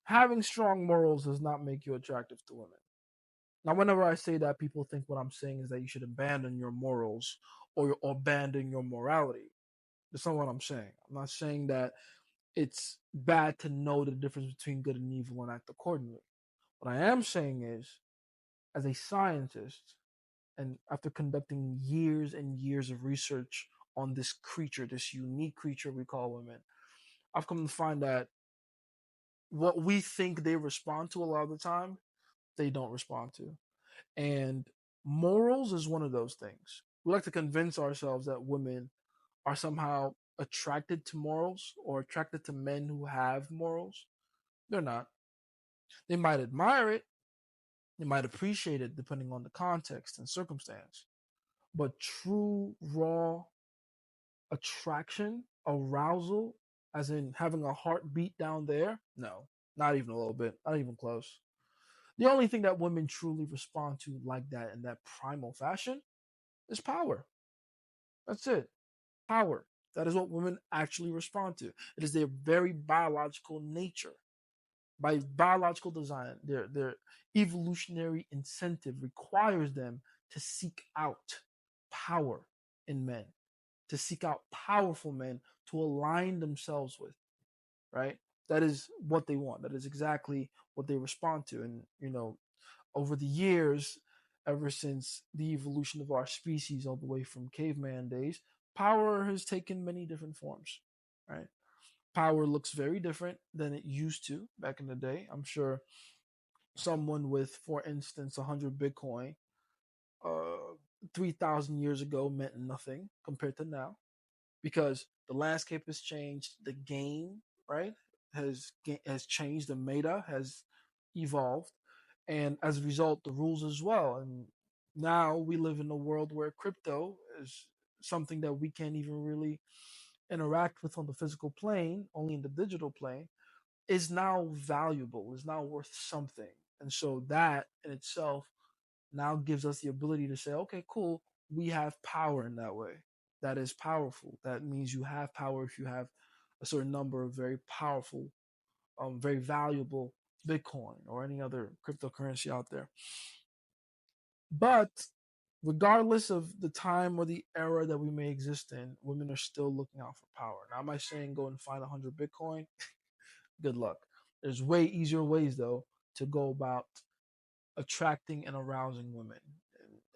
Having strong morals does not make you attractive to women. Now, whenever I say that, people think what I'm saying is that you should abandon your morals or abandon your morality. That's not what I'm saying. I'm not saying that it's bad to know the difference between good and evil and act accordingly. What I am saying is, as a scientist, and after conducting years and years of research on this creature, this unique creature we call women, I've come to find that what we think they respond to a lot of the time, they don't respond to. And morals is one of those things. We like to convince ourselves that women are somehow attracted to morals or attracted to men who have morals. They're not. They might admire it, they might appreciate it depending on the context and circumstance. But true, raw attraction, arousal, as in having a heartbeat down there, no, not even a little bit, not even close. The only thing that women truly respond to like that in that primal fashion is power. That's it. Power. That is what women actually respond to. It is their very biological nature. By biological design, their evolutionary incentive requires them to seek out power in men, to seek out powerful men to align themselves with, right? That is what they want. That is exactly what they respond to. And, over the years, ever since the evolution of our species, all the way from caveman days, power has taken many different forms, right? Power looks very different than it used to back in the day. I'm sure someone with, for instance, 100 Bitcoin, 3,000 years ago meant nothing compared to now because the landscape has changed, the game, right, has changed, the meta has evolved, and as a result, the rules as well. And now we live in a world where crypto is something that we can't even really interact with on the physical plane, only in the digital plane, is now valuable, is now worth something. And so that in itself now gives us the ability to say, okay, cool, we have power in that way. That is powerful. That means you have power if you have a certain number of very powerful, very valuable Bitcoin or any other cryptocurrency out there. But regardless of the time or the era that we may exist in, women are still looking out for power. Now, am I saying go and find 100 Bitcoin? Good luck. There's way easier ways, though, to go about attracting and arousing women.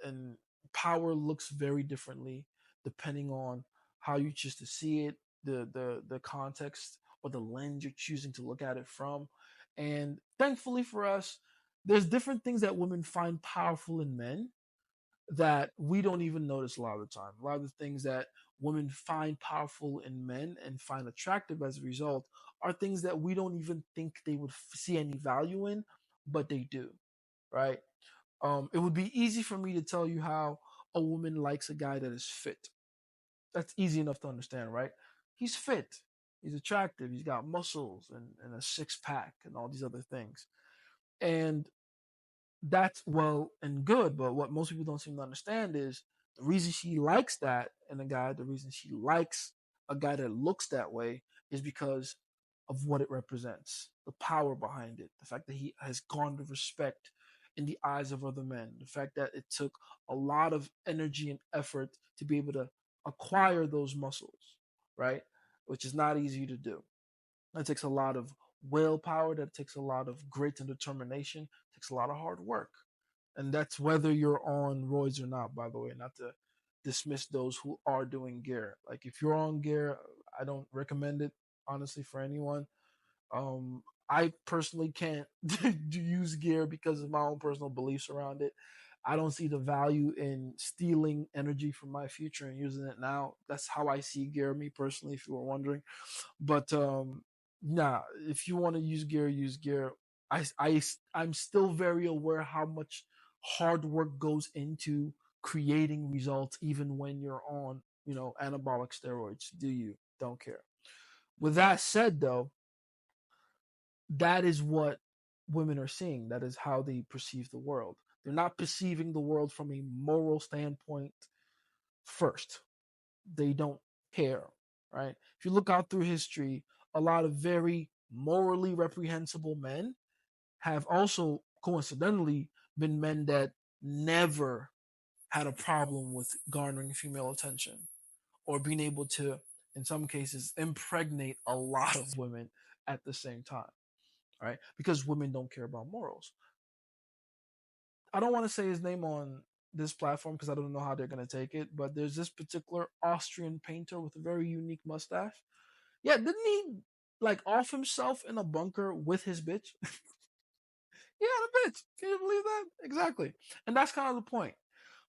And power looks very differently depending on how you choose to see it, the context or the lens you're choosing to look at it from. And thankfully for us, there's different things that women find powerful in men that we don't even notice a lot of the time. A lot of the things that women find powerful in men and find attractive as a result are things that we don't even think they would see any value in, but they do, right? It would be easy for me to tell you how a woman likes a guy that is fit. That's easy enough to understand, right? He's fit, he's attractive, he's got muscles and a six pack and all these other things. And that's well and good, but what most people don't seem to understand is the reason she likes that in a guy, the reason she likes a guy that looks that way is because of what it represents, the power behind it, the fact that he has garnered respect in the eyes of other men, the fact that it took a lot of energy and effort to be able to acquire those muscles, right? Which is not easy to do. That takes a lot of willpower, that takes a lot of grit and determination, it takes a lot of hard work. And that's whether you're on roids or not, by the way, not to dismiss those who are doing gear. Like if you're on gear, I don't recommend it honestly for anyone. I personally can't use gear because of my own personal beliefs around it. I don't see the value in stealing energy from my future and using it now. That's how I see gear, me personally, if you were wondering. But nah, if you want to use gear, use gear. I'm still very aware how much hard work goes into creating results, even when you're on, anabolic steroids. Do you? Don't care. With that said, though, that is what women are seeing. That is how they perceive the world. They're not perceiving the world from a moral standpoint first. They don't care, right? If you look out through history, a lot of very morally reprehensible men have also coincidentally been men that never had a problem with garnering female attention or being able to, in some cases, impregnate a lot of women at the same time, right? Because women don't care about morals. I don't want to say his name on this platform because I don't know how they're going to take it, but there's this particular Austrian painter with a very unique mustache. Yeah, didn't he like off himself in a bunker with his bitch? Yeah, the bitch. Can you believe that? Exactly. And that's kind of the point.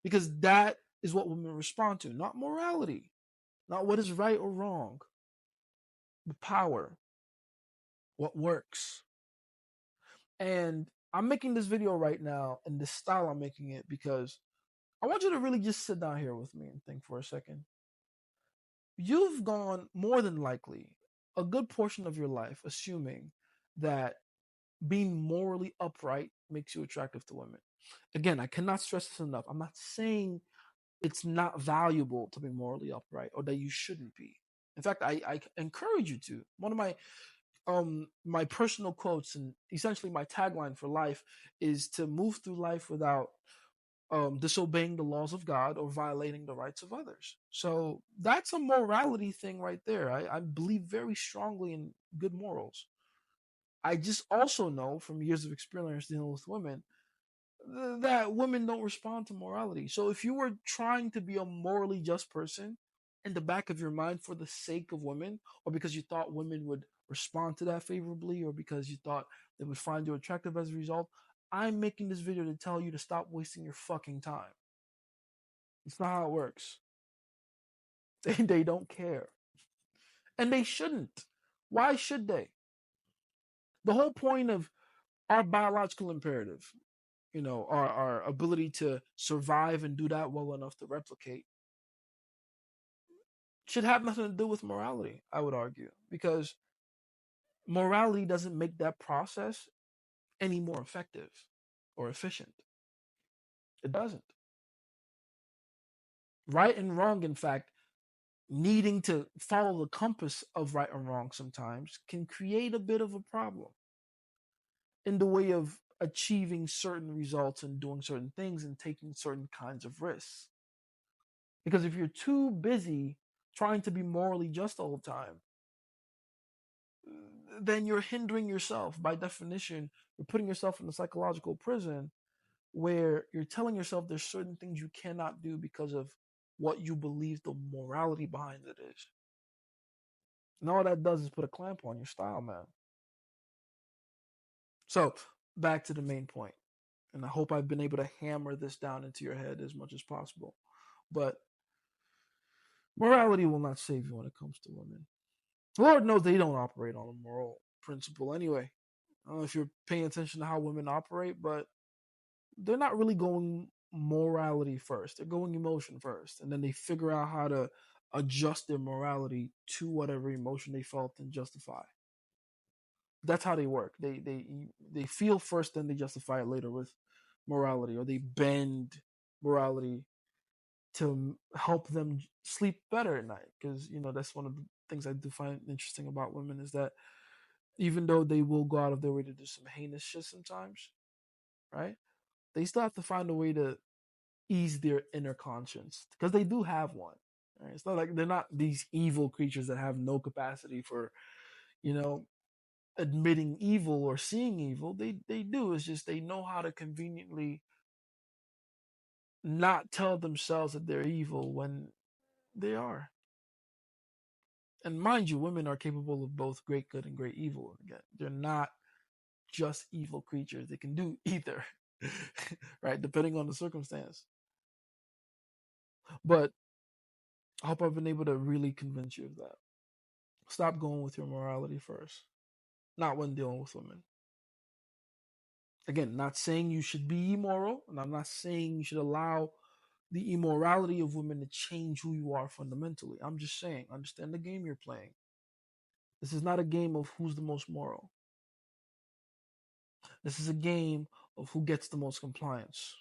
Because that is what women respond to, not morality, not what is right or wrong, but power, what works. And I'm making this video right now in the style I'm making it because I want you to really just sit down here with me and think for a second. You've gone more than likely a good portion of your life assuming that being morally upright makes you attractive to women. Again, I cannot stress this enough. I'm not saying it's not valuable to be morally upright or that you shouldn't be. In fact, I encourage you to. One of my personal quotes and essentially my tagline for life is to move through life without disobeying the laws of God or violating the rights of others. So that's a morality thing right there. I believe very strongly in good morals. I just also know from years of experience dealing with women that women don't respond to morality. So if you were trying to be a morally just person in the back of your mind for the sake of women, or because you thought women would respond to that favorably, or because you thought they would find you attractive as a result, I'm making this video to tell you to stop wasting your fucking time. It's not how it works. They don't care. And they shouldn't. Why should they? The whole point of our biological imperative, our ability to survive and do that well enough to replicate, should have nothing to do with morality, I would argue, because morality doesn't make that process any more effective or efficient. It doesn't. Right and wrong, in fact, needing to follow the compass of right and wrong sometimes can create a bit of a problem in the way of achieving certain results and doing certain things and taking certain kinds of risks. Because if you're too busy trying to be morally just all the time, then you're hindering yourself. By definition, you're putting yourself in a psychological prison where you're telling yourself there's certain things you cannot do because of what you believe the morality behind it is. And all that does is put a clamp on your style, man. So, back to the main point. And I hope I've been able to hammer this down into your head as much as possible. But morality will not save you when it comes to women. Lord knows they don't operate on a moral principle anyway. I don't know if you're paying attention to how women operate, but they're not really going morality first. They're going emotion first. And then they figure out how to adjust their morality to whatever emotion they felt and justify. That's how they work. They feel first, then they justify it later with morality, or they bend morality to help them sleep better at night. Because that's one of the things I do find interesting about women is that even though they will go out of their way to do some heinous shit sometimes, right? They still have to find a way to ease their inner conscience because they do have one. Right? It's not like they're not these evil creatures that have no capacity for, you know, admitting evil or seeing evil. They do. It's just they know how to conveniently not tell themselves that they're evil when they are. And mind you, women are capable of both great good and great evil. Again, they're not just evil creatures. They can do either, right? Depending on the circumstance. But I hope I've been able to really convince you of that. Stop going with your morality first, not when dealing with women. Again, not saying you should be immoral, and I'm not saying you should allow the immorality of women to change who you are fundamentally. I'm just saying, understand the game you're playing. This is not a game of who's the most moral. This is a game of who gets the most compliance.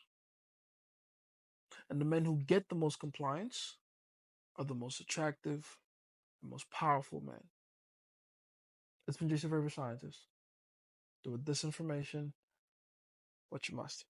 And the men who get the most compliance are the most attractive, the most powerful men. It's been Jason Forever Scientist. Do with this information what you must.